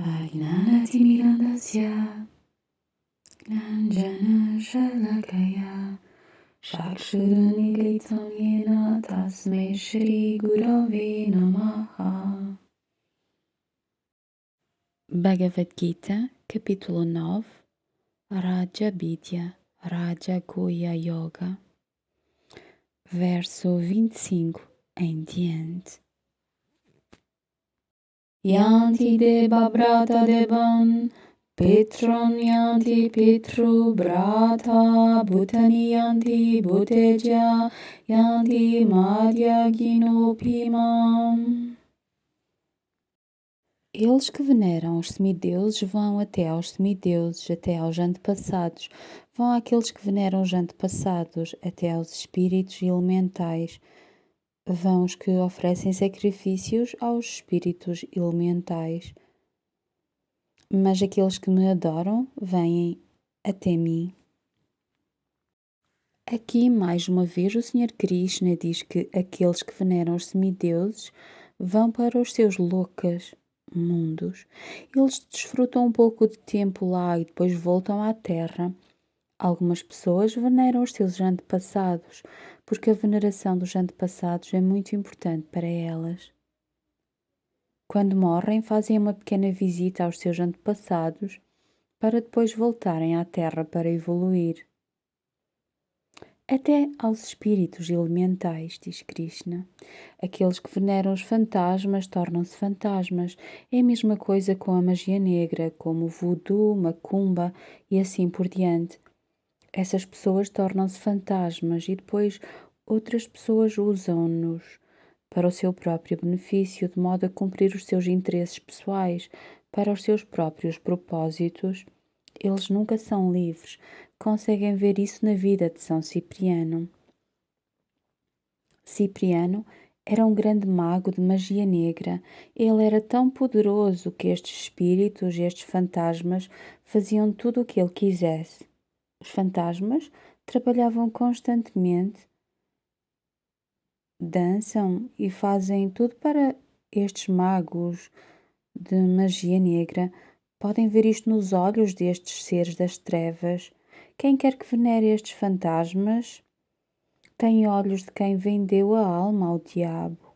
Ajnanatimirandasya Gnanjana Shalakaya Chakshurunmilitam Yena Tasmai Shri Gurave Namaha. Bhagavad Gita, capítulo 9, Raja Vidya, Raja Guhya Yoga, verso 25 em diante. Yanti deba brata deban, Petron yanti Petru brata, Bhutani yanti Bhuteja, yanti Madhya Ginopimam. Eles que veneram os semideuses vão até aos semideuses, até aos antepassados, vão àqueles que veneram os antepassados, até aos espíritos elementais, vão os que oferecem sacrifícios aos espíritos elementais. Mas aqueles que me adoram vêm até mim. Aqui, mais uma vez, o Sr. Krishna diz que aqueles que veneram os semideuses vão para os seus lokas mundos. Eles desfrutam um pouco de tempo lá e depois voltam à Terra. Algumas pessoas veneram os seus antepassados, porque a veneração dos antepassados é muito importante para elas. Quando morrem, fazem uma pequena visita aos seus antepassados para depois voltarem à Terra para evoluir. Até aos espíritos elementais, diz Krishna. Aqueles que veneram os fantasmas tornam-se fantasmas. É a mesma coisa com a magia negra, como o voodoo, macumba e assim por diante. Essas pessoas tornam-se fantasmas e depois outras pessoas usam-nos para o seu próprio benefício, de modo a cumprir os seus interesses pessoais, para os seus próprios propósitos. Eles nunca são livres. Conseguem ver isso na vida de São Cipriano. Cipriano era um grande mago de magia negra. Ele era tão poderoso que estes espíritos, estes fantasmas, faziam tudo o que ele quisesse. Os fantasmas trabalhavam constantemente, dançam e fazem tudo para estes magos de magia negra. Podem ver isto nos olhos destes seres das trevas. Quem quer que venere estes fantasmas tem olhos de quem vendeu a alma ao diabo.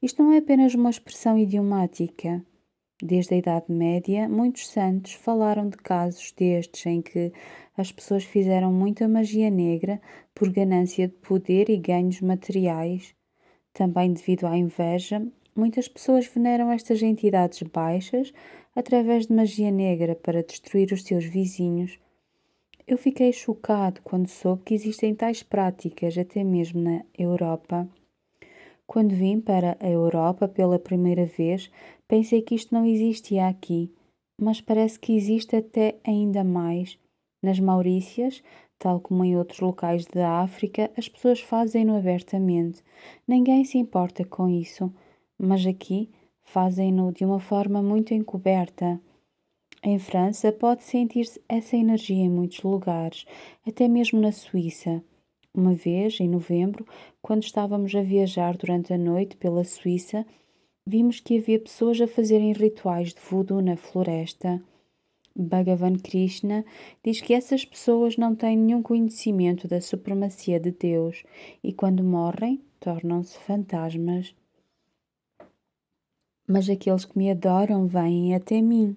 Isto não é apenas uma expressão idiomática. Desde a Idade Média, muitos santos falaram de casos destes em que as pessoas fizeram muita magia negra por ganância de poder e ganhos materiais. Também devido à inveja, muitas pessoas veneram estas entidades baixas através de magia negra para destruir os seus vizinhos. Eu fiquei chocado quando soube que existem tais práticas até mesmo na Europa. Quando vim para a Europa pela primeira vez, pensei que isto não existia aqui, mas parece que existe até ainda mais. Nas Maurícias, tal como em outros locais da África, as pessoas fazem-no abertamente. Ninguém se importa com isso, mas aqui fazem-no de uma forma muito encoberta. Em França, pode sentir-se essa energia em muitos lugares, até mesmo na Suíça. Uma vez, em novembro, quando estávamos a viajar durante a noite pela Suíça, vimos que havia pessoas a fazerem rituais de voodoo na floresta. Bhagavan Krishna diz que essas pessoas não têm nenhum conhecimento da supremacia de Deus e, quando morrem, tornam-se fantasmas. Mas aqueles que me adoram vêm até mim.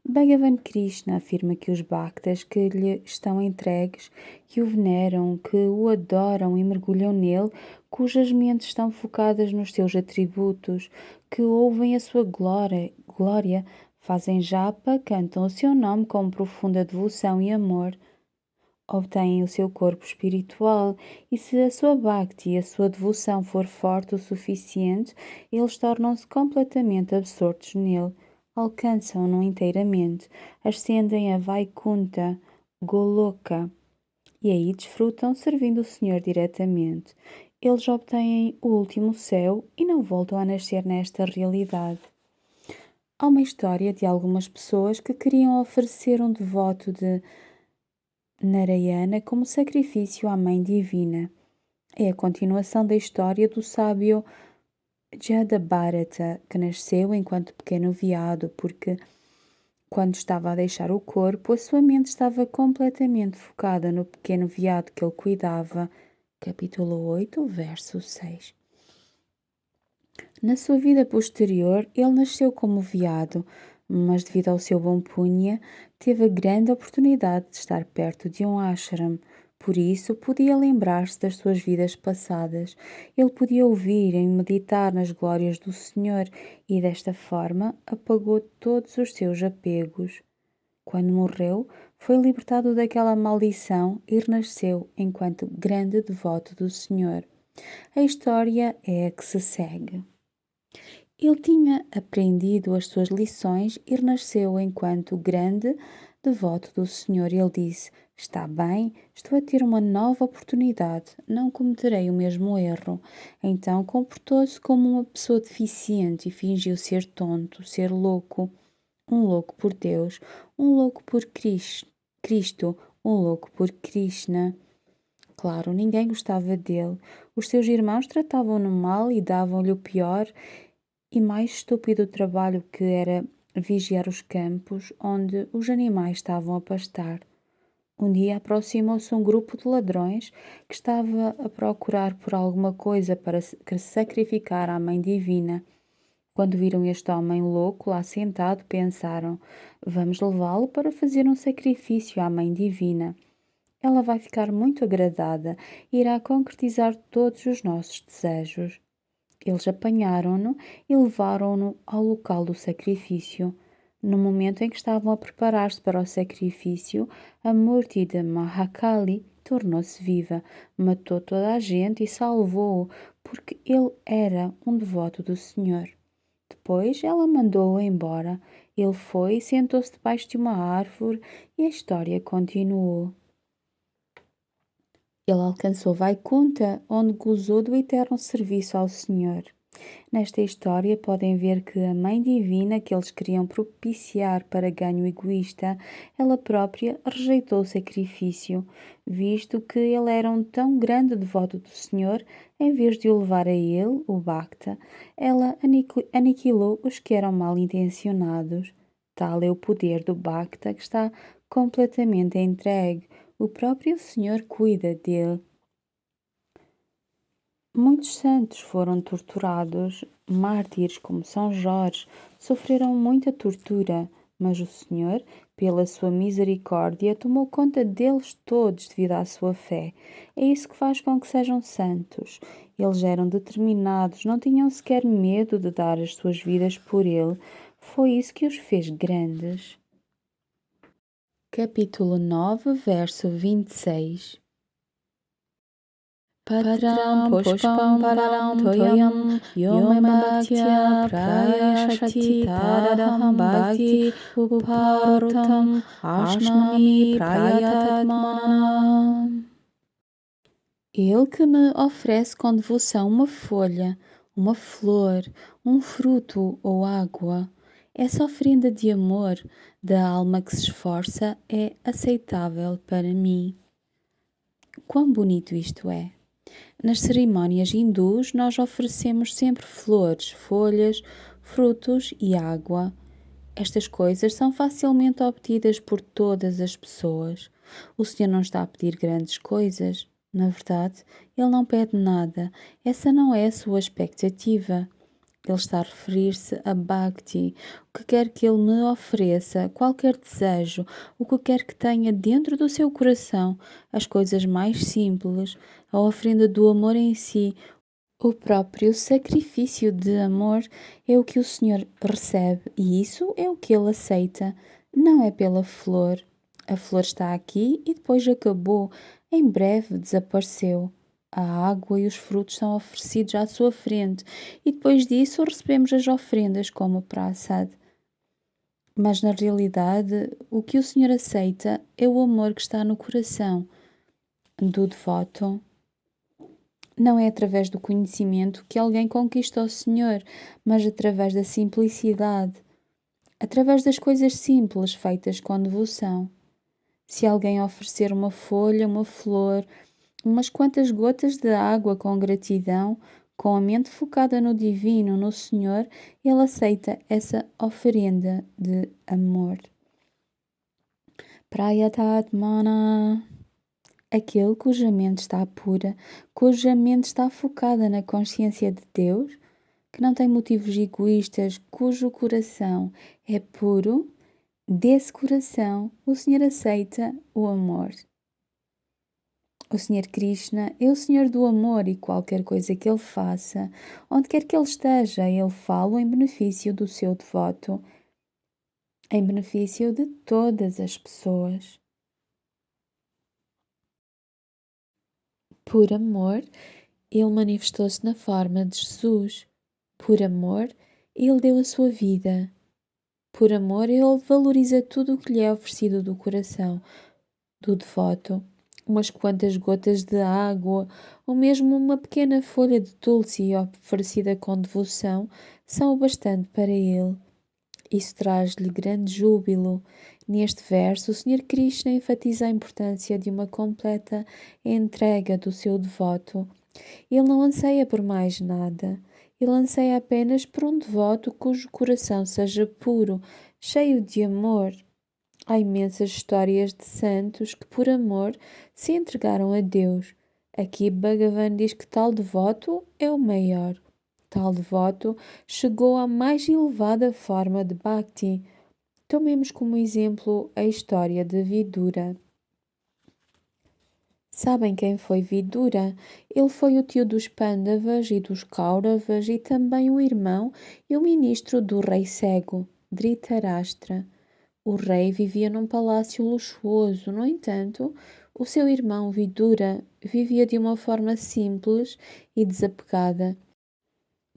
Bhagavan Krishna afirma que os bhaktas que lhe estão entregues, que o veneram, que o adoram e mergulham nele, cujas mentes estão focadas nos seus atributos, que ouvem a sua glória, fazem japa, cantam o seu nome com profunda devoção e amor, obtêm o seu corpo espiritual e se a sua bhakti e a sua devoção for forte o suficiente, eles tornam-se completamente absortos nele. Alcançam-no inteiramente, ascendem a Vaikunta, Goloka, e aí desfrutam servindo o Senhor diretamente. Eles obtêm o último céu e não voltam a nascer nesta realidade. Há uma história de algumas pessoas que queriam oferecer um devoto de Narayana como sacrifício à Mãe Divina. É a continuação da história do sábio Jadabharata, que nasceu enquanto pequeno veado, porque quando estava a deixar o corpo, a sua mente estava completamente focada no pequeno veado que ele cuidava. Capítulo 8, verso 6. Na sua vida posterior, ele nasceu como veado, mas devido ao seu bom punha, teve a grande oportunidade de estar perto de um ashram. Por isso, podia lembrar-se das suas vidas passadas. Ele podia ouvir e meditar nas glórias do Senhor e, desta forma, apagou todos os seus apegos. Quando morreu, foi libertado daquela maldição e renasceu enquanto grande devoto do Senhor. A história é a que se segue. Ele tinha aprendido as suas lições e renasceu enquanto grande devoto do Senhor. Ele disse: Está bem, estou a ter uma nova oportunidade, não cometerei o mesmo erro. Então comportou-se como uma pessoa deficiente e fingiu ser tonto, ser louco. Um louco por Deus, um louco por Cristo, um louco por Krishna. Claro, ninguém gostava dele. Os seus irmãos tratavam-no mal e davam-lhe o pior e mais estúpido trabalho, que era vigiar os campos onde os animais estavam a pastar. Um dia aproximou-se um grupo de ladrões que estava a procurar por alguma coisa para sacrificar à Mãe Divina. Quando viram este homem louco lá sentado, pensaram: Vamos levá-lo para fazer um sacrifício à Mãe Divina. Ela vai ficar muito agradada e irá concretizar todos os nossos desejos. Eles apanharam-no e levaram-no ao local do sacrifício. No momento em que estavam a preparar-se para o sacrifício, a Murti de Mahakali tornou-se viva, matou toda a gente e salvou-o, porque ele era um devoto do Senhor. Depois ela mandou-o embora. Ele foi e sentou-se debaixo de uma árvore e a história continuou. Ele alcançou Vaikunta, onde gozou do eterno serviço ao Senhor. Nesta história podem ver que a Mãe Divina que eles queriam propiciar para ganho egoísta, ela própria rejeitou o sacrifício, visto que ele era um tão grande devoto do Senhor, em vez de o levar a ele, o Bhakta, ela aniquilou os que eram mal intencionados. Tal é o poder do Bhakta, que está completamente entregue. O próprio Senhor cuida dele. Muitos santos foram torturados, mártires como São Jorge sofreram muita tortura, mas o Senhor, pela sua misericórdia, tomou conta deles todos devido à sua fé. É isso que faz com que sejam santos. Eles eram determinados, não tinham sequer medo de dar as suas vidas por ele. Foi isso que os fez grandes. Capítulo 9, verso 26. Patram pushpam param toyam yome bhaktya prayashati tadaham bhakti uparutam ashnami prayatatmanam. Ele que me oferece com devoção uma folha, uma flor, um fruto ou água, essa oferenda de amor da alma que se esforça é aceitável para mim. Quão bonito isto é! Nas cerimónias hindus, nós oferecemos sempre flores, folhas, frutos e água. Estas coisas são facilmente obtidas por todas as pessoas. O Senhor não está a pedir grandes coisas. Na verdade, Ele não pede nada. Essa não é a sua expectativa. Ele está a referir-se a Bhakti, o que quer que Ele me ofereça, qualquer desejo, o que quer que tenha dentro do seu coração, as coisas mais simples, a oferenda do amor em si, o próprio sacrifício de amor é o que o Senhor recebe e isso é o que Ele aceita, não é pela flor. A flor está aqui e depois acabou, em breve desapareceu. A água e os frutos são oferecidos à sua frente e depois disso recebemos as ofrendas como prasad. Mas na realidade, o que o Senhor aceita é o amor que está no coração do devoto. Não é através do conhecimento que alguém conquista o Senhor, mas através da simplicidade, através das coisas simples feitas com devoção. Se alguém oferecer uma folha, uma flor, umas quantas gotas de água com gratidão, Com a mente focada no divino, no Senhor, ele aceita essa oferenda de amor. Prayatatmana. Aquele cuja mente está pura, cuja mente está focada na consciência de Deus, que não tem motivos egoístas, cujo coração é puro, desse coração o Senhor aceita o amor. O Senhor Krishna é o Senhor do amor e qualquer coisa que Ele faça, onde quer que Ele esteja, Ele fala em benefício do seu devoto, em benefício de todas as pessoas. Por amor, Ele manifestou-se na forma de Jesus. Por amor, Ele deu a sua vida. Por amor, Ele valoriza tudo o que lhe é oferecido do coração do devoto. Umas quantas gotas de água, ou mesmo uma pequena folha de tulsi oferecida com devoção, são o bastante para ele. Isso traz-lhe grande júbilo. Neste verso, o Senhor Krishna enfatiza a importância de uma completa entrega do seu devoto. Ele não anseia por mais nada. Ele anseia apenas por um devoto cujo coração seja puro, cheio de amor. Há imensas histórias de santos que, por amor, se entregaram a Deus. Aqui Bhagavan diz que tal devoto é o maior. Tal devoto chegou à mais elevada forma de Bhakti. Tomemos como exemplo a história de Vidura. Sabem quem foi Vidura? Ele foi o tio dos Pandavas e dos Kauravas e também o irmão e o ministro do rei cego, Dhritarashtra. O rei vivia num palácio luxuoso, no entanto, o seu irmão Vidura vivia de uma forma simples e desapegada.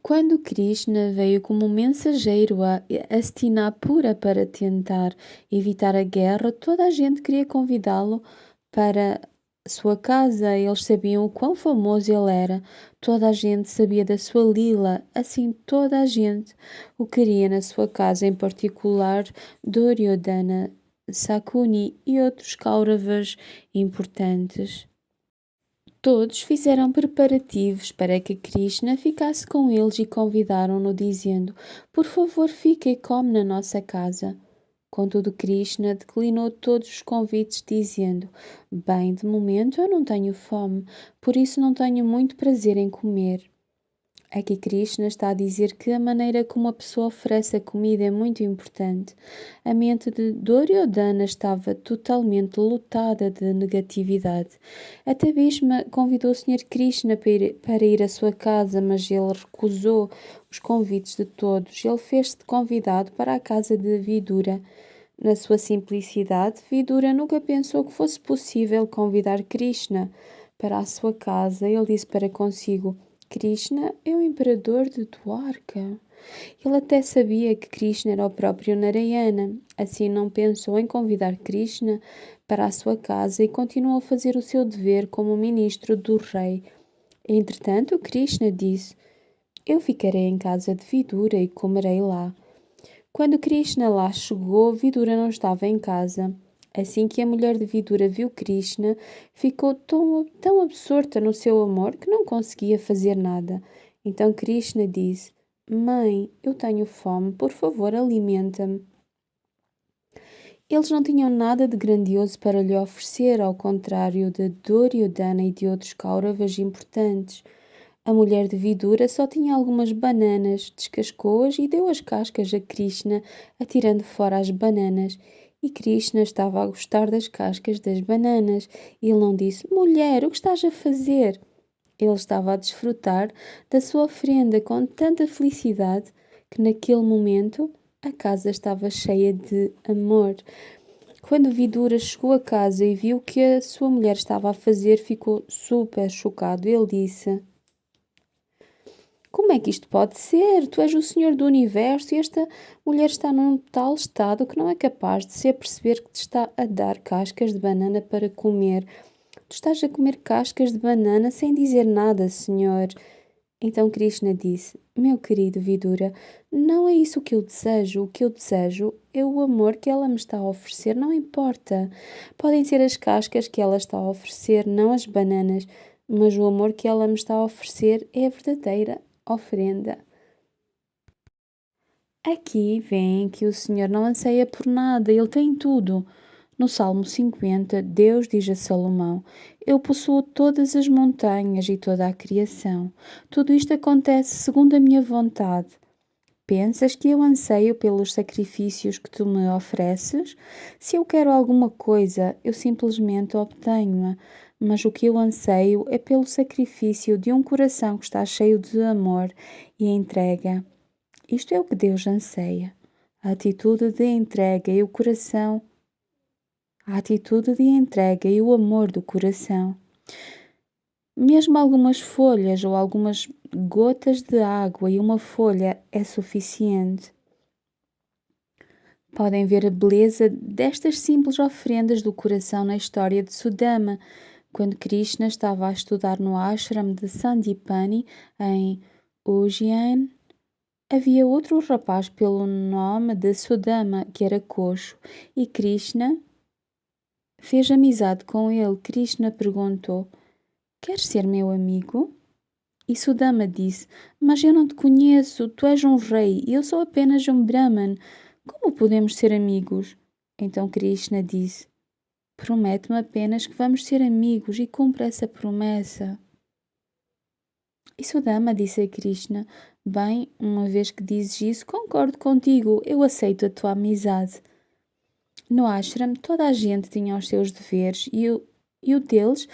Quando Krishna veio como mensageiro a Hastinapura para tentar evitar a guerra, toda a gente queria convidá-lo para sua casa. Eles sabiam o quão famoso ele era. Toda a gente sabia da sua lila. Assim, toda a gente o queria na sua casa, em particular Duryodhana, Sakuni e outros Kauravas importantes. Todos fizeram preparativos para que Krishna ficasse com eles e convidaram-no, dizendo: Por favor, fique e come na nossa casa. Contudo, Krishna declinou todos os convites, dizendo: Bem, de momento eu não tenho fome, por isso não tenho muito prazer em comer. Aqui Krishna está a dizer que a maneira como a pessoa oferece a comida é muito importante. A mente de Duryodhana estava totalmente lotada de negatividade. Até Bhishma convidou o Senhor Krishna para ir à sua casa, mas ele recusou os convites de todos. Ele fez-se convidado para a casa de Vidura. Na sua simplicidade, Vidura nunca pensou que fosse possível convidar Krishna para a sua casa. Ele disse para consigo: Krishna é o imperador de Dwarka. Ele até sabia que Krishna era o próprio Narayana. Assim não pensou em convidar Krishna para a sua casa e continuou a fazer o seu dever como ministro do rei. Entretanto, Krishna disse: Eu ficarei em casa de Vidura e comerei lá. Quando Krishna lá chegou, Vidura não estava em casa. Assim que a mulher de Vidura viu Krishna, ficou tão absorta no seu amor que não conseguia fazer nada. Então Krishna disse: Mãe, eu tenho fome, por favor, alimenta-me. Eles não tinham nada de grandioso para lhe oferecer, ao contrário de Duryodhana e de outros Kauravas importantes. A mulher de Vidura só tinha algumas bananas, descascou-as e deu as cascas a Krishna, atirando fora as bananas. E Krishna estava a gostar das cascas das bananas. Ele não disse: Mulher, o que estás a fazer? Ele estava a desfrutar da sua oferenda com tanta felicidade que naquele momento a casa estava cheia de amor. Quando Vidura chegou a casa e viu o que a sua mulher estava a fazer, ficou super chocado. Ele disse: Como é que isto pode ser? Tu és o Senhor do Universo e esta mulher está num tal estado que não é capaz de se aperceber que te está a dar cascas de banana para comer. Tu estás a comer cascas de banana sem dizer nada, Senhor. Então Krishna disse: Meu querido Vidura, não é isso que eu desejo. O que eu desejo é o amor que ela me está a oferecer, não importa. Podem ser as cascas que ela está a oferecer, não as bananas. mas o amor que ela me está a oferecer é a verdadeira oferenda. Aqui vem que o Senhor não anseia por nada, Ele tem tudo. No Salmo 50, Deus diz a Salomão: Eu possuo todas as montanhas e toda a criação. Tudo isto acontece segundo a minha vontade. Pensas que eu anseio pelos sacrifícios que tu me ofereces? Se eu quero alguma coisa, eu simplesmente obtenho-a. Mas o que eu anseio é pelo sacrifício de um coração que está cheio de amor e entrega. Isto é o que Deus anseia. A atitude de entrega e o coração. A atitude de entrega e o amor do coração. Mesmo algumas folhas ou algumas gotas de água e uma folha é suficiente. Podem ver a beleza destas simples oferendas do coração na história de Sudama, quando Krishna estava a estudar no ashram de Sandipani, em Ujjain. Havia outro rapaz pelo nome de Sudama, que era coxo, e Krishna fez amizade com ele. Krishna perguntou: Queres ser meu amigo? E Sudama disse: Mas eu não te conheço, tu és um rei e eu sou apenas um Brahman. Como podemos ser amigos? Então Krishna disse: Promete-me apenas que vamos ser amigos e cumpre essa promessa. E Sudama disse a Krishna: Bem, uma vez que dizes isso, concordo contigo, eu aceito a tua amizade. No ashram, toda a gente tinha os seus deveres e o deles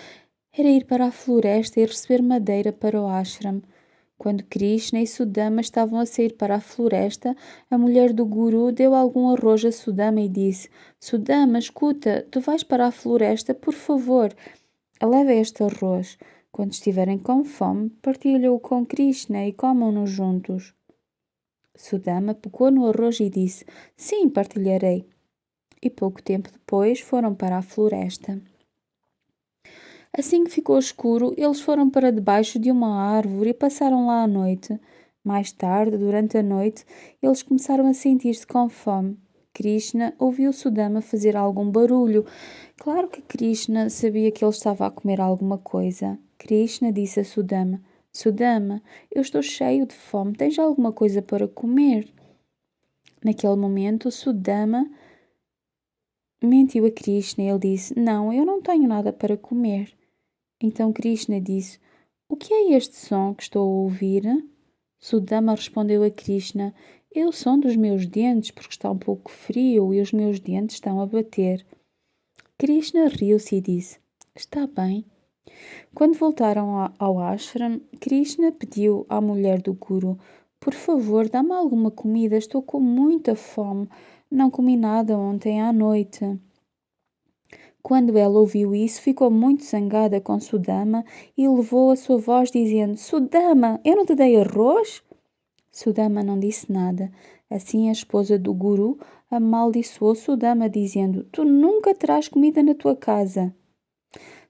era ir para a floresta e receber madeira para o ashram. Quando Krishna e Sudama estavam a sair para a floresta, a mulher do guru deu algum arroz a Sudama e disse: Sudama, escuta, tu vais para a floresta, por favor, leva este arroz. Quando estiverem com fome, partilha-o com Krishna e comam-no juntos. Sudama pegou no arroz e disse: Sim, partilharei. E pouco tempo depois foram para a floresta. Assim que ficou escuro, eles foram para debaixo de uma árvore e passaram lá a noite. Mais tarde, durante a noite, eles começaram a sentir-se com fome. Krishna ouviu Sudama fazer algum barulho. Claro que Krishna sabia que ele estava a comer alguma coisa. Krishna disse a Sudama: Sudama, eu estou cheio de fome, tens alguma coisa para comer? Naquele momento, Sudama mentiu a Krishna e ele disse: Não, eu não tenho nada para comer. Então Krishna disse: O que é este som que estou a ouvir? Sudama respondeu a Krishna: É o som dos meus dentes, porque está um pouco frio e os meus dentes estão a bater. Krishna riu-se e disse: Está bem. Quando voltaram ao ashram, Krishna pediu à mulher do guru: Por favor, dá-me alguma comida, estou com muita fome. Não comi nada ontem à noite. Quando ela ouviu isso, ficou muito zangada com Sudama e levou a sua voz dizendo: Sudama, eu não te dei arroz? Sudama não disse nada. Assim a esposa do guru amaldiçoou Sudama, dizendo: Tu nunca terás comida na tua casa.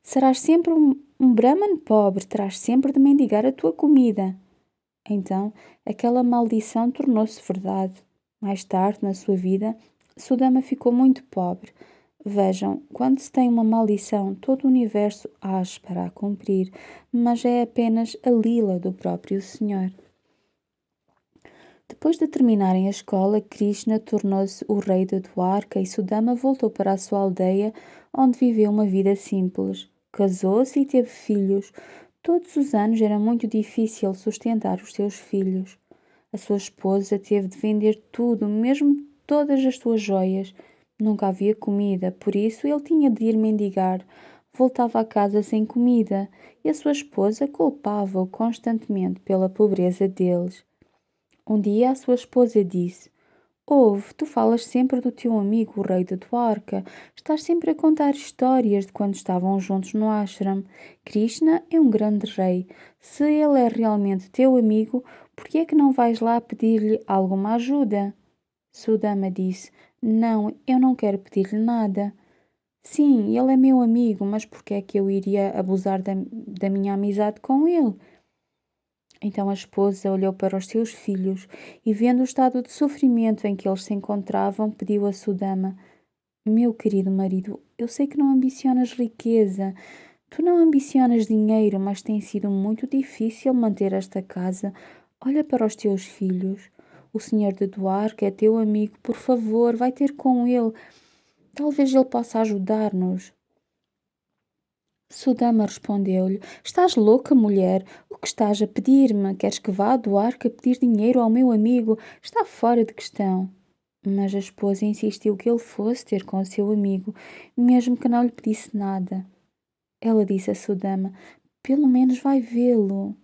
Serás sempre um Brahman pobre, terás sempre de mendigar a tua comida. Então, aquela maldição tornou-se verdade. Mais tarde, na sua vida, Sudama ficou muito pobre. Vejam, quando se tem uma maldição, todo o universo age para a cumprir, mas é apenas a lila do próprio Senhor. Depois de terminarem a escola, Krishna tornou-se o rei de Dwarka e Sudama voltou para a sua aldeia, onde viveu uma vida simples. Casou-se e teve filhos. Todos os anos era muito difícil sustentar os seus filhos. A sua esposa teve de vender tudo, mesmo todas as suas joias. Nunca havia comida, por isso ele tinha de ir mendigar. Voltava a casa sem comida e a sua esposa culpava-o constantemente pela pobreza deles. Um dia a sua esposa disse: Ouve, tu falas sempre do teu amigo, o rei de Dwarka. Estás sempre a contar histórias de quando estavam juntos no ashram. Krishna é um grande rei. Se ele é realmente teu amigo, por que é que não vais lá pedir-lhe alguma ajuda? Sudama disse: Não, eu não quero pedir-lhe nada. Sim, ele é meu amigo, mas por que é que eu iria abusar da minha amizade com ele? Então a esposa olhou para os seus filhos e, vendo o estado de sofrimento em que eles se encontravam, pediu a Sudama: Meu querido marido, eu sei que não ambicionas riqueza. Tu não ambicionas dinheiro, mas tem sido muito difícil manter esta casa. Olha para os teus filhos. O senhor de Duarte é teu amigo, por favor, vai ter com ele. Talvez ele possa ajudar-nos. Sudama respondeu-lhe: Estás louca, mulher? O que estás a pedir-me? Queres que vá a Duarte a pedir dinheiro ao meu amigo? Está fora de questão. Mas a esposa insistiu que ele fosse ter com o seu amigo, mesmo que não lhe pedisse nada. Ela disse a Sudama: Pelo menos vai vê-lo.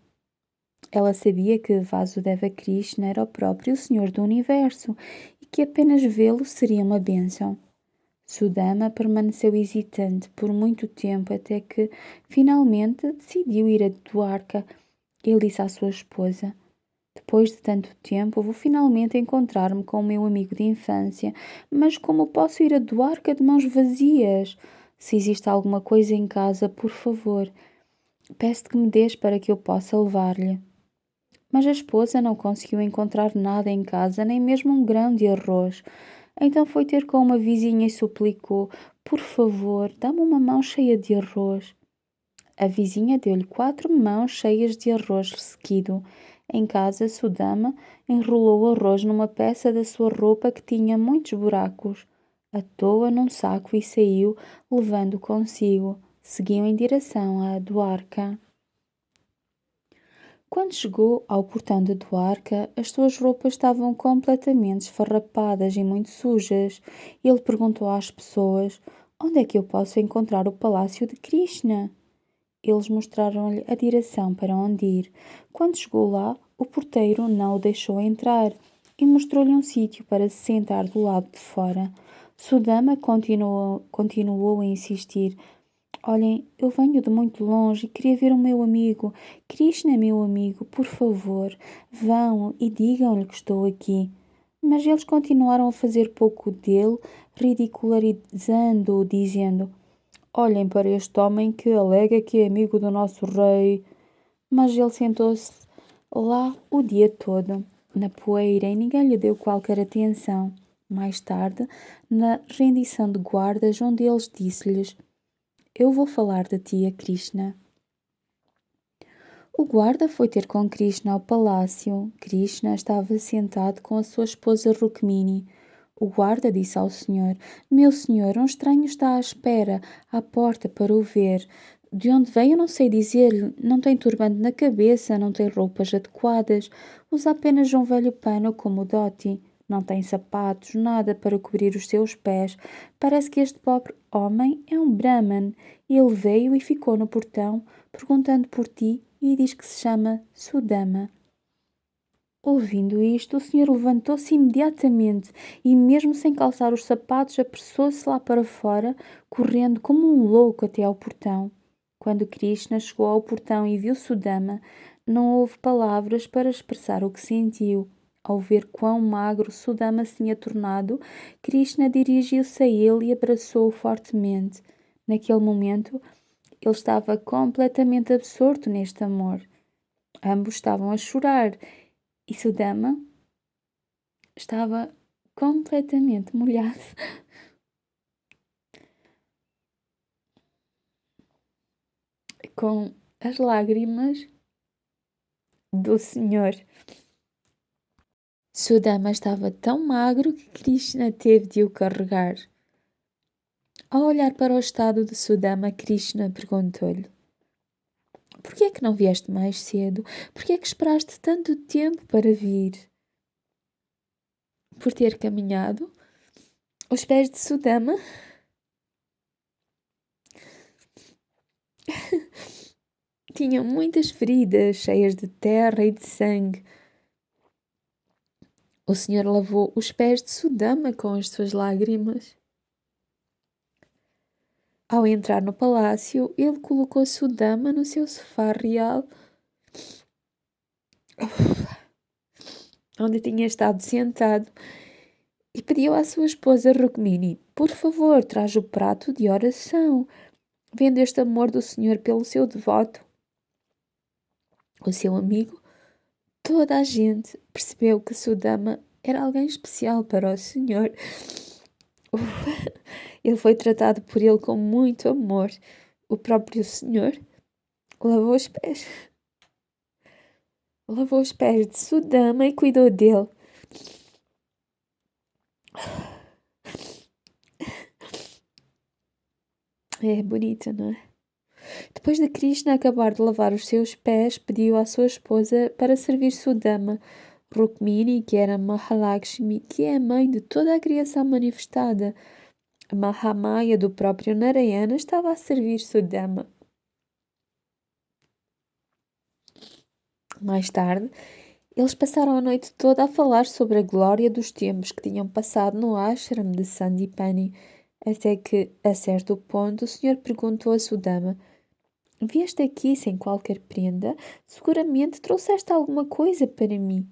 Ela sabia que Vasudeva Krishna era o próprio Senhor do Universo e que apenas vê-lo seria uma bênção. Sudama permaneceu hesitante por muito tempo até que, finalmente, decidiu ir a Dwarka. Ele disse à sua esposa: Depois de tanto tempo, vou finalmente encontrar-me com o meu amigo de infância, mas como posso ir a Dwarka de mãos vazias? Se existe alguma coisa em casa, por favor, peço-te que me dês para que eu possa levar-lhe. Mas a esposa não conseguiu encontrar nada em casa, nem mesmo um grão de arroz. Então foi ter com uma vizinha e suplicou: Por favor, dá-me uma mão cheia de arroz. A vizinha deu-lhe 4 mãos cheias de arroz ressequido. Em casa, Sudama enrolou o arroz numa peça da sua roupa que tinha muitos buracos. Atou-a num saco e saiu, levando consigo. Seguiu em direção a Dwarka. Quando chegou ao portão de Dwarka, as suas roupas estavam completamente esfarrapadas e muito sujas. Ele perguntou às pessoas: Onde é que eu posso encontrar o palácio de Krishna? Eles mostraram-lhe a direção para onde ir. Quando chegou lá, o porteiro não o deixou entrar e mostrou-lhe um sítio para se sentar do lado de fora. Sudama continuou a insistir: Olhem, eu venho de muito longe e queria ver o meu amigo. Krishna é meu amigo, por favor, vão e digam-lhe que estou aqui. Mas eles continuaram a fazer pouco dele, ridicularizando-o, dizendo: Olhem para este homem que alega que é amigo do nosso rei. Mas ele sentou-se lá o dia todo, na poeira, e ninguém lhe deu qualquer atenção. Mais tarde, na rendição de guardas, um deles disse-lhes: Eu vou falar de ti a Krishna. O guarda foi ter com Krishna ao palácio. Krishna estava sentado com a sua esposa Rukmini. O guarda disse ao senhor: Meu senhor, um estranho está à espera, à porta, para o ver. De onde veio, eu não sei dizer-lhe. Não tem turbante na cabeça, não tem roupas adequadas, usa apenas um velho pano como o dhoti. Não tem sapatos, nada para cobrir os seus pés. Parece que este pobre homem é um Brahman. Ele veio e ficou no portão, perguntando por ti, e diz que se chama Sudama. Ouvindo isto, o senhor levantou-se imediatamente e, mesmo sem calçar os sapatos, apressou-se lá para fora, correndo como um louco até ao portão. Quando Krishna chegou ao portão e viu Sudama, não houve palavras para expressar o que sentiu. Ao ver quão magro Sudama se tinha tornado, Krishna dirigiu-se a ele e abraçou-o fortemente. Naquele momento, ele estava completamente absorto neste amor. Ambos estavam a chorar e Sudama estava completamente molhado com as lágrimas do Senhor. Sudama estava tão magro que Krishna teve de o carregar. Ao olhar para o estado de Sudama, Krishna perguntou-lhe: Por que é que não vieste mais cedo? Por que é que esperaste tanto tempo para vir? Por ter caminhado aos pés de Sudama? Tinham muitas feridas cheias de terra e de sangue. O senhor lavou os pés de Sudama com as suas lágrimas. Ao entrar no palácio, ele colocou Sudama no seu sofá real, onde tinha estado sentado, e pediu à sua esposa Rukmini: Por favor, traz o prato de oração. Vendo este amor do senhor pelo seu devoto, o seu amigo, toda a gente percebeu que Sudama era alguém especial para o senhor. Ele foi tratado por ele com muito amor. O próprio Senhor lavou os pés. Lavou os pés de Sudama e cuidou dele. É bonito, não é? Depois de Krishna acabar de lavar os seus pés, pediu à sua esposa para servir Sudama. Rukmini, que era Mahalakshmi, que é a mãe de toda a criação manifestada. A Mahamaya do próprio Narayana estava a servir Sudama. Mais tarde, eles passaram a noite toda a falar sobre a glória dos tempos que tinham passado no ashram de Sandipani, até que, a certo ponto, o senhor perguntou a Sudama: Vieste aqui sem qualquer prenda? Seguramente trouxeste alguma coisa para mim.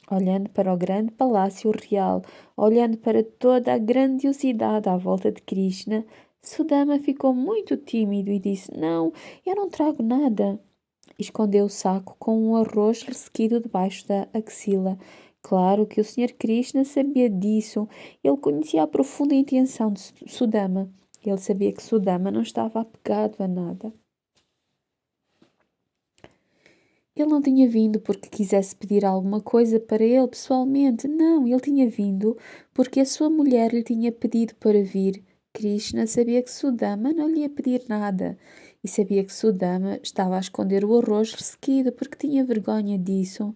Olhando para o grande palácio real, olhando para toda a grandiosidade à volta de Krishna, Sudama ficou muito tímido e disse: Não, eu não trago nada. Escondeu o saco com um arroz ressequido debaixo da axila. Claro que o Sr. Krishna sabia disso. Ele conhecia a profunda intenção de Sudama. Ele sabia que Sudama não estava apegado a nada. Ele não tinha vindo porque quisesse pedir alguma coisa para ele pessoalmente. Não, ele tinha vindo porque a sua mulher lhe tinha pedido para vir. Krishna sabia que Sudama não lhe ia pedir nada e sabia que Sudama estava a esconder o arroz ressequido porque tinha vergonha disso.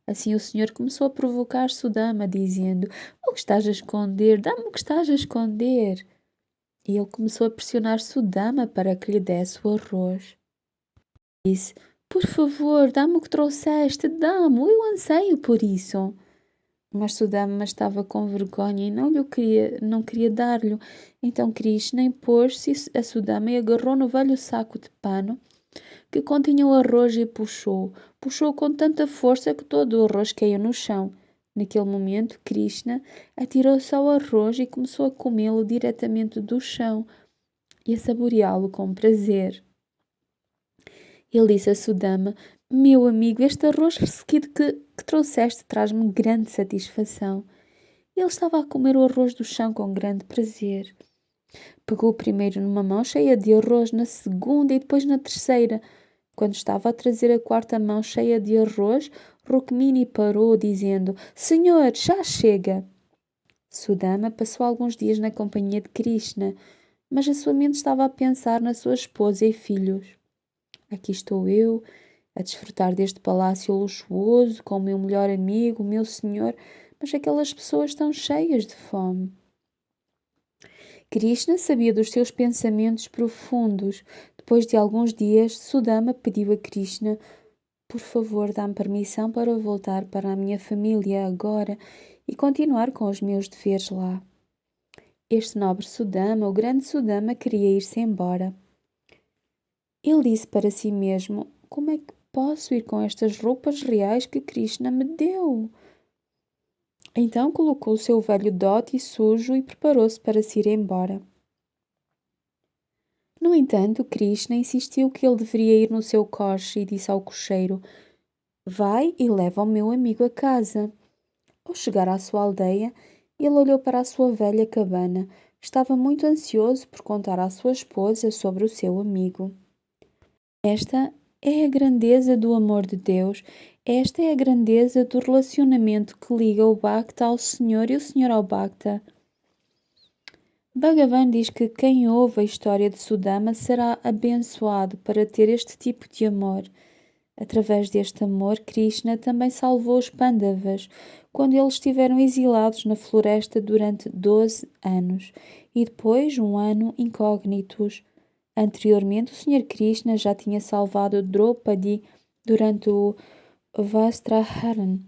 Assim o senhor começou a provocar Sudama, dizendo: O que estás a esconder? Dá-me o que estás a esconder. E ele começou a pressionar Sudama para que lhe desse o arroz. Disse: Por favor, dá-me o que trouxeste, dá-me, eu anseio por isso. Mas Sudama estava com vergonha e não queria dar-lhe. Então Krishna impôs-se a Sudama e agarrou no velho saco de pano que continha o arroz e puxou. Puxou com tanta força que todo o arroz caiu no chão. Naquele momento, Krishna atirou-se ao arroz e começou a comê-lo diretamente do chão e a saboreá-lo com prazer. Ele disse a Sudama: Meu amigo, este arroz ressequido que trouxeste traz-me grande satisfação. Ele estava a comer o arroz do chão com grande prazer. Pegou primeiro numa mão cheia de arroz, na segunda e depois na terceira. Quando estava a trazer a quarta mão cheia de arroz, Rukmini parou, dizendo: Senhor, já chega! Sudama passou alguns dias na companhia de Krishna, mas a sua mente estava a pensar na sua esposa e filhos. Aqui estou eu, a desfrutar deste palácio luxuoso com o meu melhor amigo, o meu senhor, mas aquelas pessoas estão cheias de fome. Krishna sabia dos seus pensamentos profundos. Depois de alguns dias, Sudama pediu a Krishna: Por favor, dá-me permissão para voltar para a minha família agora e continuar com os meus deveres lá. Este nobre Sudama, o grande Sudama, queria ir-se embora. Ele disse para si mesmo: Como é que posso ir com estas roupas reais que Krishna me deu? Então colocou o seu velho dote sujo e preparou-se para se ir embora. No entanto, Krishna insistiu que ele deveria ir no seu coche e disse ao cocheiro: Vai e leva o meu amigo a casa. Ao chegar à sua aldeia, ele olhou para a sua velha cabana. Estava muito ansioso por contar à sua esposa sobre o seu amigo. Esta é a grandeza do amor de Deus. Esta é a grandeza do relacionamento que liga o Bhakta ao Senhor e o Senhor ao Bhakta. Bhagavan diz que quem ouve a história de Sudama será abençoado para ter este tipo de amor. Através deste amor, Krishna também salvou os Pandavas quando eles estiveram exilados na floresta durante 12 anos e depois um ano incógnitos. Anteriormente, o Sr. Krishna já tinha salvado Draupadi durante o Vastraharan.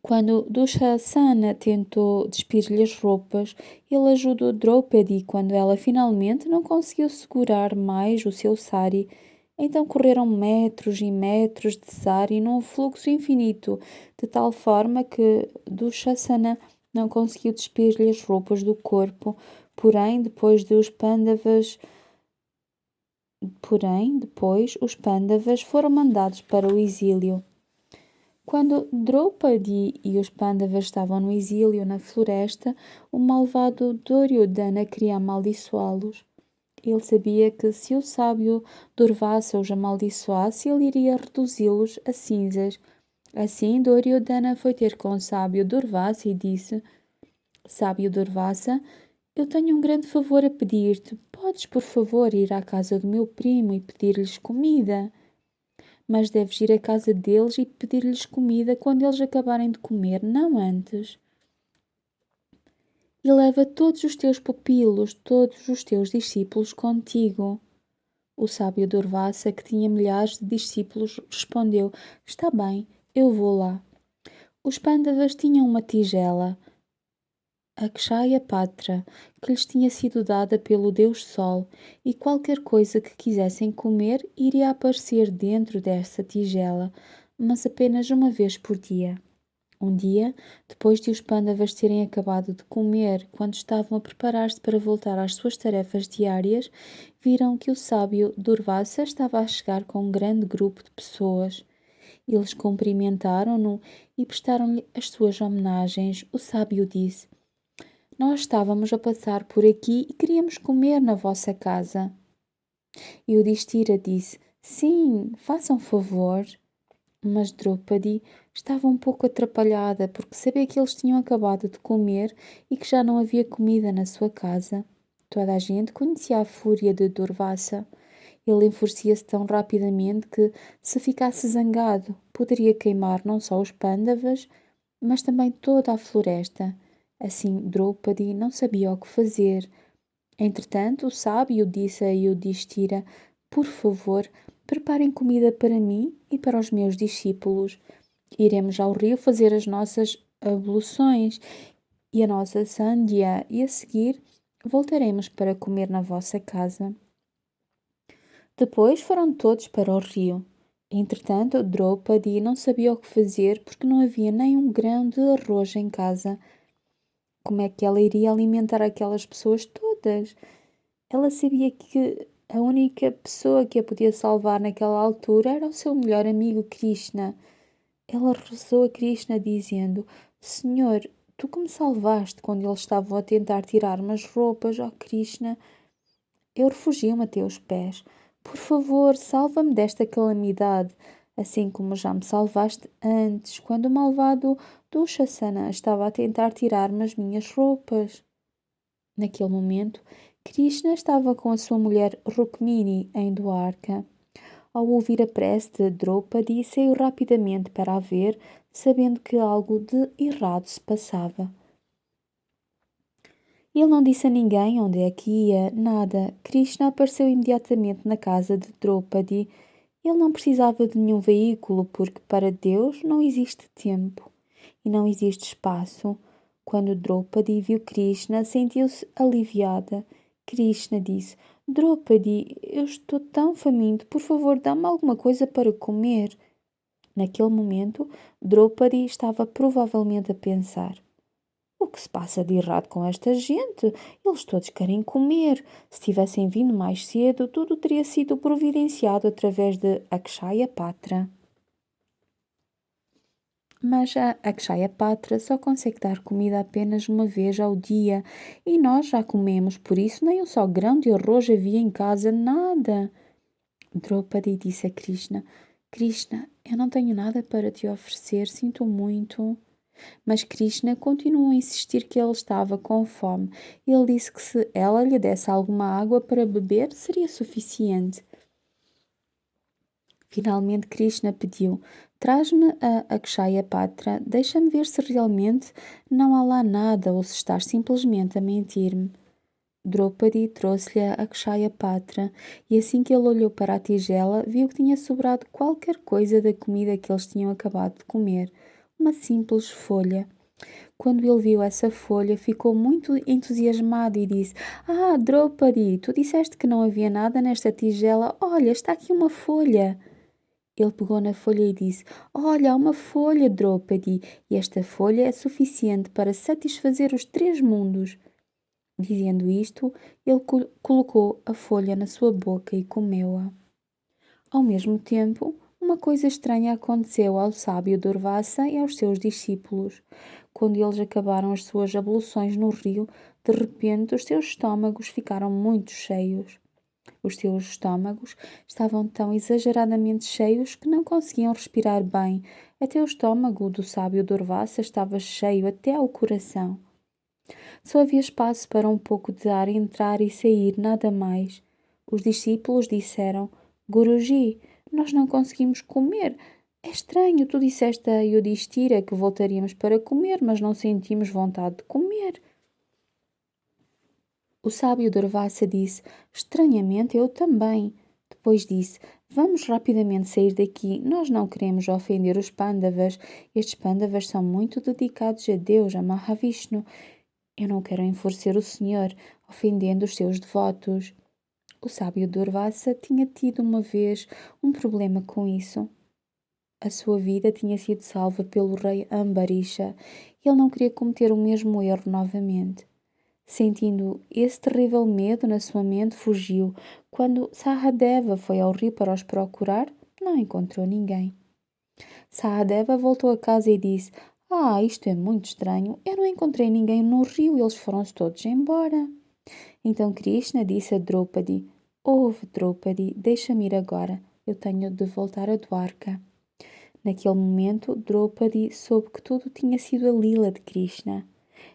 Quando Dushasana tentou despir-lhe as roupas, ele ajudou Draupadi quando ela finalmente não conseguiu segurar mais o seu sari. Então correram metros e metros de sari num fluxo infinito, de tal forma que Dushasana não conseguiu despir-lhe as roupas do corpo. Porém, depois os Pandavas foram mandados para o exílio. Quando Draupadi e os Pandavas estavam no exílio na floresta, o malvado Duryodhana queria amaldiçoá-los. Ele sabia que se o sábio Durvassa os amaldiçoasse, ele iria reduzi-los a cinzas. Assim, Duryodhana foi ter com o sábio Durvassa e disse: Sábio Durvassa, eu tenho um grande favor a pedir-te. Podes, por favor, ir à casa do meu primo e pedir-lhes comida? Mas deves ir à casa deles e pedir-lhes comida quando eles acabarem de comer, não antes. E leva todos os teus pupilos, todos os teus discípulos contigo. O sábio Durvassa, que tinha milhares de discípulos, respondeu: Está bem, eu vou lá. Os Pândavas tinham uma tigela, a Kshaya Patra, que lhes tinha sido dada pelo Deus Sol, e qualquer coisa que quisessem comer iria aparecer dentro dessa tigela, mas apenas uma vez por dia. Um dia, depois de os Pândavas terem acabado de comer, quando estavam a preparar-se para voltar às suas tarefas diárias, viram que o sábio Durvassa estava a chegar com um grande grupo de pessoas. Eles cumprimentaram-no e prestaram-lhe as suas homenagens. O sábio disse: Nós estávamos a passar por aqui e queríamos comer na vossa casa. E o Distira disse: Sim, façam favor. Mas Draupadi estava um pouco atrapalhada porque sabia que eles tinham acabado de comer e que já não havia comida na sua casa. Toda a gente conhecia a fúria de Durvassa. Ele enfurecia-se tão rapidamente que, se ficasse zangado, poderia queimar não só os Pândavas, mas também toda a floresta. Assim, Draupadi não sabia o que fazer. Entretanto, o sábio disse a Yudhishthira: Por favor, preparem comida para mim e para os meus discípulos. Iremos ao rio fazer as nossas abluções e a nossa sandhya, e a seguir voltaremos para comer na vossa casa. Depois foram todos para o rio. Entretanto, Draupadi não sabia o que fazer porque não havia nem um grão de arroz em casa. Como é que ela iria alimentar aquelas pessoas todas? Ela sabia que a única pessoa que a podia salvar naquela altura era o seu melhor amigo Krishna. Ela rezou a Krishna dizendo: Senhor, tu que me salvaste quando eles estavam a tentar tirar-me as roupas, ó Krishna, eu refugio-me a teus pés. Por favor, salva-me desta calamidade, assim como já me salvaste antes, quando o malvado Dushasana estava a tentar tirar-me as minhas roupas. Naquele momento, Krishna estava com a sua mulher Rukmini em Dwarka. Ao ouvir a prece de Draupadi, saiu rapidamente para a ver, sabendo que algo de errado se passava. Ele não disse a ninguém onde é que ia, nada. Krishna apareceu imediatamente na casa de Draupadi. Ele não precisava de nenhum veículo, porque para Deus não existe tempo e não existe espaço. Quando Draupadi viu Krishna, sentiu-se aliviada. Krishna disse: Draupadi, eu estou tão faminto, por favor, dá-me alguma coisa para comer. Naquele momento, Draupadi estava provavelmente a pensar: o que se passa de errado com esta gente? Eles todos querem comer. Se tivessem vindo mais cedo, tudo teria sido providenciado através de Akshaya Patra. Mas a Akshaya Patra só consegue dar comida apenas uma vez ao dia e nós já comemos, por isso nem um só grão de arroz havia em casa, nada. Draupadi disse a Krishna: Krishna, eu não tenho nada para te oferecer, sinto muito. Mas Krishna continuou a insistir que ele estava com fome. Ele disse que se ela lhe desse alguma água para beber, seria suficiente. Finalmente Krishna pediu: Traz-me a Akshaya Patra, deixa-me ver se realmente não há lá nada ou se estás simplesmente a mentir-me. Draupadi trouxe-lhe a Akshaya Patra e assim que ele olhou para a tigela, viu que tinha sobrado qualquer coisa da comida que eles tinham acabado de comer, uma simples folha. Quando ele viu essa folha, ficou muito entusiasmado e disse: Draupadi, tu disseste que não havia nada nesta tigela. Olha, está aqui uma folha. Ele pegou na folha e disse: Olha, há uma folha, Draupadi, e esta folha é suficiente para satisfazer os 3 mundos. Dizendo isto, ele colocou a folha na sua boca e comeu-a. Ao mesmo tempo, uma coisa estranha aconteceu ao sábio Durvassa e aos seus discípulos. Quando eles acabaram as suas abluções no rio, de repente os seus estômagos ficaram muito cheios. Os seus estômagos estavam tão exageradamente cheios que não conseguiam respirar bem. Até o estômago do sábio Durvassa estava cheio até ao coração. Só havia espaço para um pouco de ar entrar e sair, nada mais. Os discípulos disseram: Guruji, nós não conseguimos comer. É estranho, tu disseste a Yudhishthira que voltaríamos para comer, mas não sentimos vontade de comer. O sábio Durvassa disse: Estranhamente, eu também. Depois disse: Vamos rapidamente sair daqui. Nós não queremos ofender os Pandavas. Estes Pandavas são muito dedicados a Deus, a Mahavishnu. Eu não quero enfurecer o Senhor, ofendendo os seus devotos. O sábio Durvassa tinha tido uma vez um problema com isso. A sua vida tinha sido salva pelo rei Ambarisha e ele não queria cometer o mesmo erro novamente. Sentindo esse terrível medo na sua mente, fugiu. Quando Sahadeva foi ao rio para os procurar, não encontrou ninguém. Sahadeva voltou a casa e disse: isto é muito estranho. Eu não encontrei ninguém no rio, eles foram-se todos embora. Então Krishna disse a Draupadi: Ouve, Draupadi, deixa-me ir agora. Eu tenho de voltar a Dwarka. Naquele momento, Draupadi soube que tudo tinha sido a lila de Krishna.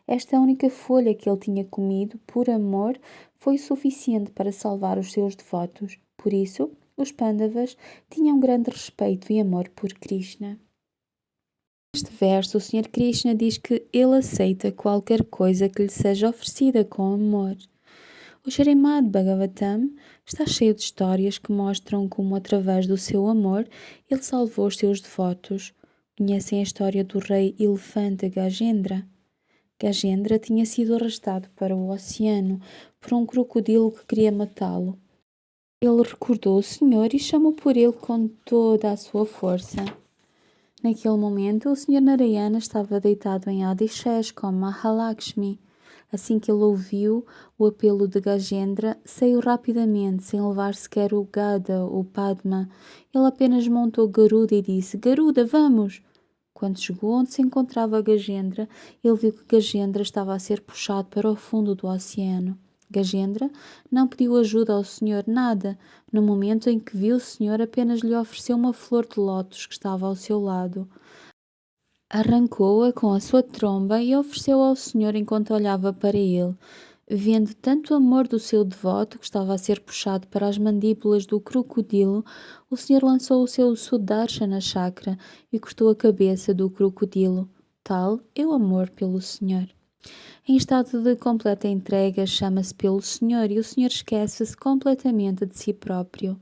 Esta única folha que ele tinha comido, por amor, foi suficiente para salvar os seus devotos. Por isso, os Pandavas tinham grande respeito e amor por Krishna. Neste verso, o Sr. Krishna diz que ele aceita qualquer coisa que lhe seja oferecida com amor. O Srimad Bhagavatam está cheio de histórias que mostram como, através do seu amor, ele salvou os seus devotos. Conhecem a história do rei elefante Gajendra? Gajendra tinha sido arrastado para o oceano por um crocodilo que queria matá-lo. Ele recordou o Senhor e chamou por ele com toda a sua força. Naquele momento, o Sr. Narayana estava deitado em Adishesh com Mahalakshmi. Assim que ele ouviu o apelo de Gajendra, saiu rapidamente, sem levar sequer o Gada ou Padma. Ele apenas montou Garuda e disse: Garuda, vamos! Quando chegou onde se encontrava Gajendra, ele viu que Gajendra estava a ser puxado para o fundo do oceano. Gajendra não pediu ajuda ao Senhor, nada. No momento em que viu o Senhor, apenas lhe ofereceu uma flor de lótus que estava ao seu lado. Arrancou-a com a sua tromba e ofereceu ao Senhor enquanto olhava para ele. Vendo tanto amor do seu devoto, que estava a ser puxado para as mandíbulas do crocodilo, o Senhor lançou o seu Sudarshana Chakra e cortou a cabeça do crocodilo. Tal é o amor pelo Senhor. Em estado de completa entrega, chama-se pelo Senhor e o Senhor esquece-se completamente de si próprio.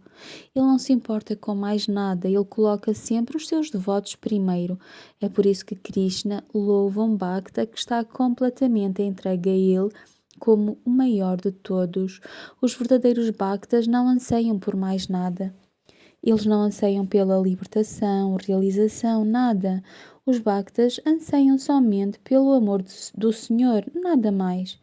Ele não se importa com mais nada, ele coloca sempre os seus devotos primeiro. É por isso que Krishna louva um Bhakta que está completamente entregue a ele como o maior de todos. Os verdadeiros Bhaktas não anseiam por mais nada. Eles não anseiam pela libertação, realização, nada. Os Bhaktas anseiam somente pelo amor do Senhor, nada mais.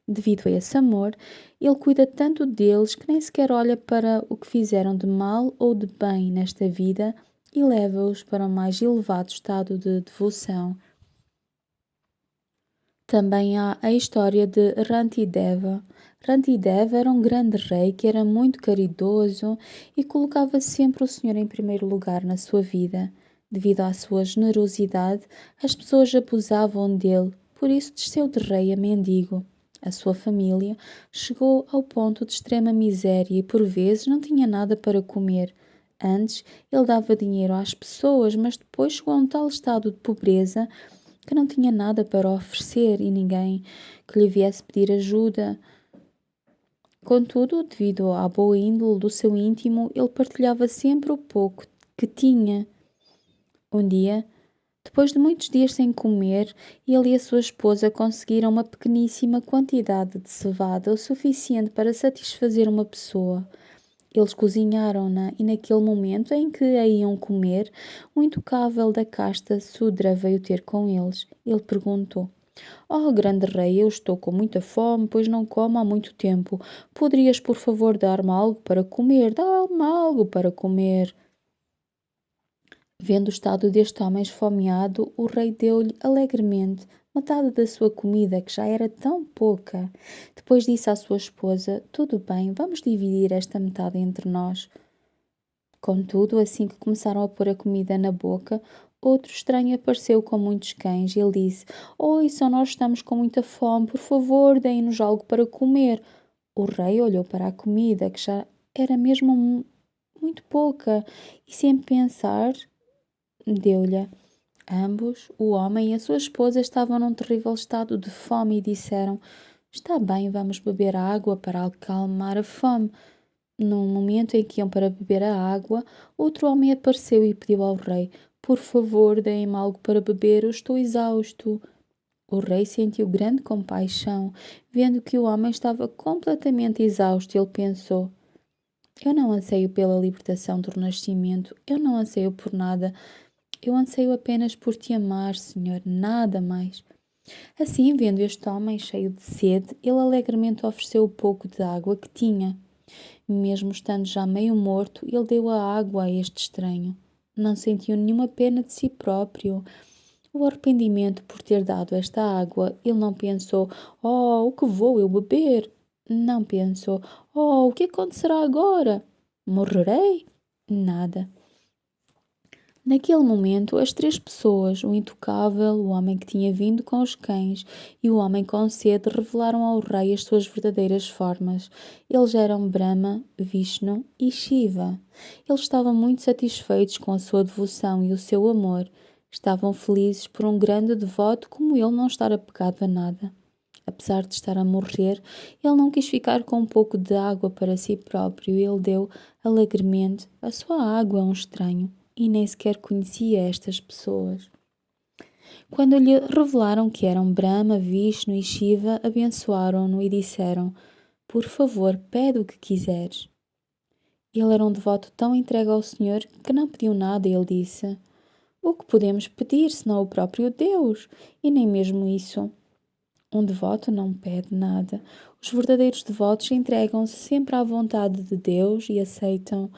Devido a esse amor, ele cuida tanto deles que nem sequer olha para o que fizeram de mal ou de bem nesta vida e leva-os para o mais elevado estado de devoção. Também há a história de Rantideva. Rantideva era um grande rei que era muito caridoso e colocava sempre o Senhor em primeiro lugar na sua vida. Devido à sua generosidade, as pessoas abusavam dele, por isso desceu de rei a mendigo. A sua família chegou ao ponto de extrema miséria e por vezes não tinha nada para comer. Antes, ele dava dinheiro às pessoas, mas depois chegou a um tal estado de pobreza que não tinha nada para oferecer e ninguém que lhe viesse pedir ajuda. Contudo, devido à boa índole do seu íntimo, ele partilhava sempre o pouco que tinha. Um dia, depois de muitos dias sem comer, ele e a sua esposa conseguiram uma pequeníssima quantidade de cevada, o suficiente para satisfazer uma pessoa. Eles cozinharam-na e naquele momento em que a iam comer, um intocável da casta Sudra veio ter com eles. Ele perguntou: grande rei, eu estou com muita fome, pois não como há muito tempo. Poderias, por favor, dar-me algo para comer? Dá-me algo para comer. Vendo o estado deste homem esfomeado, o rei deu-lhe alegremente metade da sua comida, que já era tão pouca. Depois disse à sua esposa: Tudo bem, vamos dividir esta metade entre nós. Contudo, assim que começaram a pôr a comida na boca, outro estranho apareceu com muitos cães. Ele disse: Oi, só nós estamos com muita fome, por favor, deem-nos algo para comer. O rei olhou para a comida, que já era mesmo muito pouca, e sem pensar, deu-lhe. Ambos, o homem e a sua esposa, estavam num terrível estado de fome e disseram: Está bem, vamos beber água para acalmar a fome. No momento em que iam para beber a água, outro homem apareceu e pediu ao rei: Por favor, deem-me algo para beber, eu estou exausto. O rei sentiu grande compaixão, vendo que o homem estava completamente exausto. Ele pensou: Eu não anseio pela libertação do renascimento, eu não anseio por nada, eu anseio apenas por te amar, Senhor, nada mais. Assim, vendo este homem cheio de sede, ele alegremente ofereceu o pouco de água que tinha. Mesmo estando já meio morto, ele deu a água a este estranho. Não sentiu nenhuma pena de si próprio. O arrependimento por ter dado esta água, ele não pensou: Oh, o que vou eu beber? Não pensou: Oh, o que acontecerá agora? Morrerei? Nada. Naquele momento, as três pessoas, o intocável, o homem que tinha vindo com os cães e o homem com sede, revelaram ao rei as suas verdadeiras formas. Eles eram Brahma, Vishnu e Shiva. Eles estavam muito satisfeitos com a sua devoção e o seu amor. Estavam felizes por um grande devoto como ele não estar apegado a nada. Apesar de estar a morrer, ele não quis ficar com um pouco de água para si próprio. Ele deu alegremente a sua água a um estranho e nem sequer conhecia estas pessoas. Quando lhe revelaram que eram Brahma, Vishnu e Shiva, abençoaram-no e disseram: Por favor, pede o que quiseres. Ele era um devoto tão entregue ao Senhor que não pediu nada. Ele disse: O que podemos pedir senão o próprio Deus? E nem mesmo isso. Um devoto não pede nada. Os verdadeiros devotos entregam-se sempre à vontade de Deus e aceitam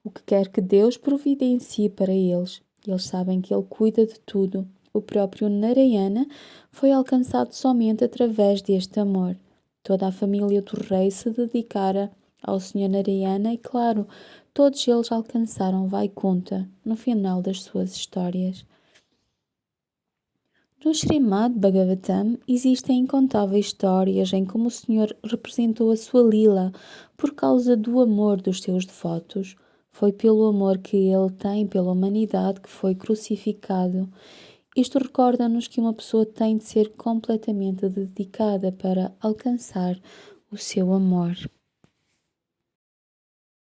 o que quer que Deus providencie para eles. Eles sabem que Ele cuida de tudo. O próprio Narayana foi alcançado somente através deste amor. Toda a família do rei se dedicara ao Senhor Narayana e, claro, todos eles alcançaram Vaikunta no final das suas histórias. No Srimad Bhagavatam existem incontáveis histórias em como o Senhor representou a sua lila por causa do amor dos seus devotos. Foi pelo amor que ele tem pela humanidade que foi crucificado. Isto recorda-nos que uma pessoa tem de ser completamente dedicada para alcançar o seu amor.